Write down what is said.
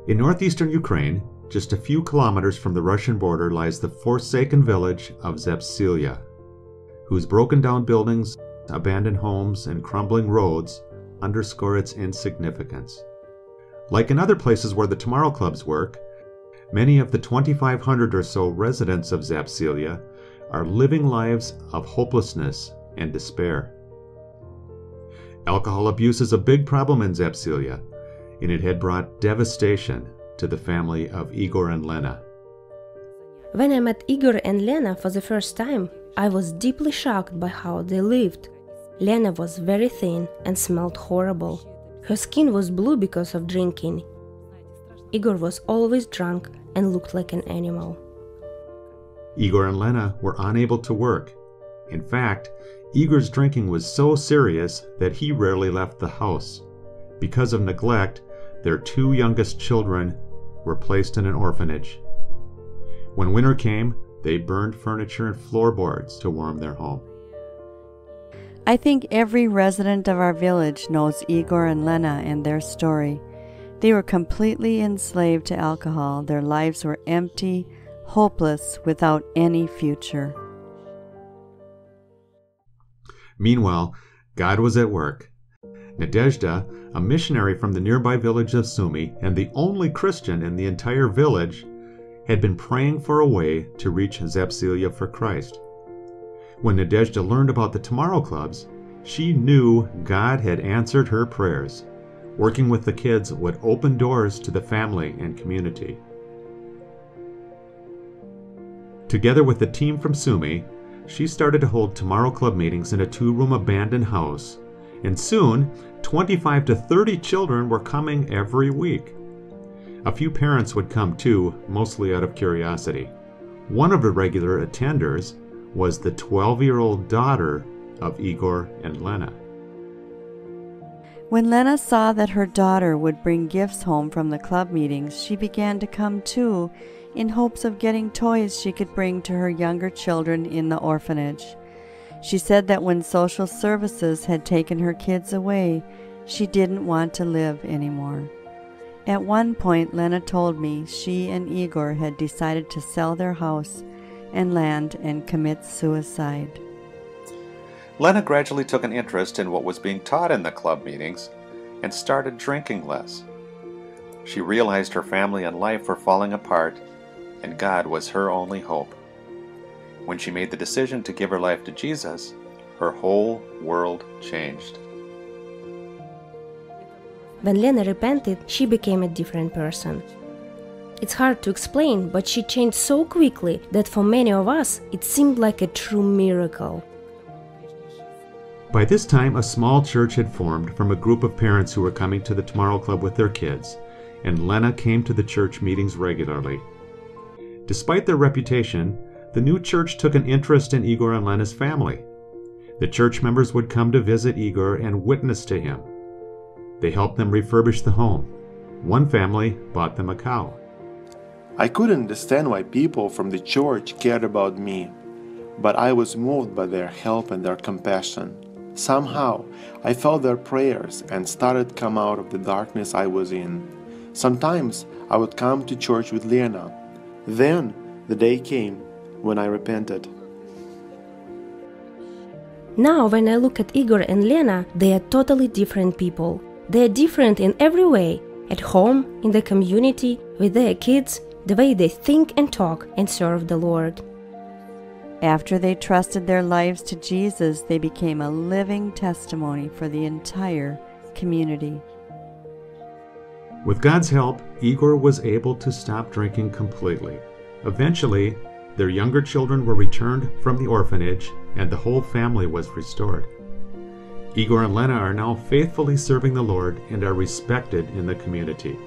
In northeastern Ukraine, just a few kilometers from the Russian border, lies the forsaken village of Zepsilia, whose broken down buildings, abandoned homes, and crumbling roads underscore its insignificance. Like in other places where the Tomorrow Clubs work, many of the 2,500 or so residents of Zepsilia are living lives of hopelessness and despair. Alcohol abuse is a big problem in Zepsilia, and it had brought devastation to the family of Igor and Lena. When I met Igor and Lena for the first time, I was deeply shocked by how they lived. Lena was very thin and smelled horrible. Her skin was blue because of drinking. Igor was always drunk and looked like an animal. Igor and Lena were unable to work. In fact, Igor's drinking was so serious that he rarely left the house. Because of neglect, their two youngest children were placed in an orphanage. When winter came, they burned furniture and floorboards to warm their home. I think every resident of our village knows Igor and Lena and their story. They were completely enslaved to alcohol. Their lives were empty, hopeless, without any future. Meanwhile, God was at work. Nadezhda, a missionary from the nearby village of Sumy and the only Christian in the entire village, had been praying for a way to reach Zepsilia for Christ. When Nadezhda learned about the Tomorrow Clubs, she knew God had answered her prayers. Working with the kids would open doors to the family and community. Together with the team from Sumy, she started to hold Tomorrow Club meetings in a 2-room abandoned house, and soon 25 to 30 children were coming every week. A few parents would come too, mostly out of curiosity. One of the regular attenders was the 12-year-old daughter of Igor and Lena. When Lena saw that her daughter would bring gifts home from the club meetings, she began to come too, in hopes of getting toys she could bring to her younger children in the orphanage. She said that when social services had taken her kids away, she didn't want to live anymore. At one point, Lena told me she and Igor had decided to sell their house and land and commit suicide. Lena gradually took an interest in what was being taught in the club meetings and started drinking less. She realized her family and life were falling apart, and God was her only hope. When she made the decision to give her life to Jesus, her whole world changed. When Lena repented, she became a different person. It's hard to explain, but she changed so quickly that for many of us, it seemed like a true miracle. By this time, a small church had formed from a group of parents who were coming to the Tomorrow Club with their kids, and Lena came to the church meetings regularly. Despite their reputation, the new church took an interest in Igor and Lena's family. The church members would come to visit Igor and witness to him. They helped them refurbish the home. One family bought them a cow. I couldn't understand why people from the church cared about me, but I was moved by their help and their compassion. Somehow, I felt their prayers and started to come out of the darkness I was in. Sometimes I would come to church with Lena. Then the day came when I repented. Now, when I look at Igor and Lena, they are totally different people. They are different in every way. At home, in the community, with their kids, the way they think and talk and serve the Lord. After they trusted their lives to Jesus, they became a living testimony for the entire community. With God's help, Igor was able to stop drinking completely. Eventually, their younger children were returned from the orphanage, and the whole family was restored. Igor and Lena are now faithfully serving the Lord and are respected in the community.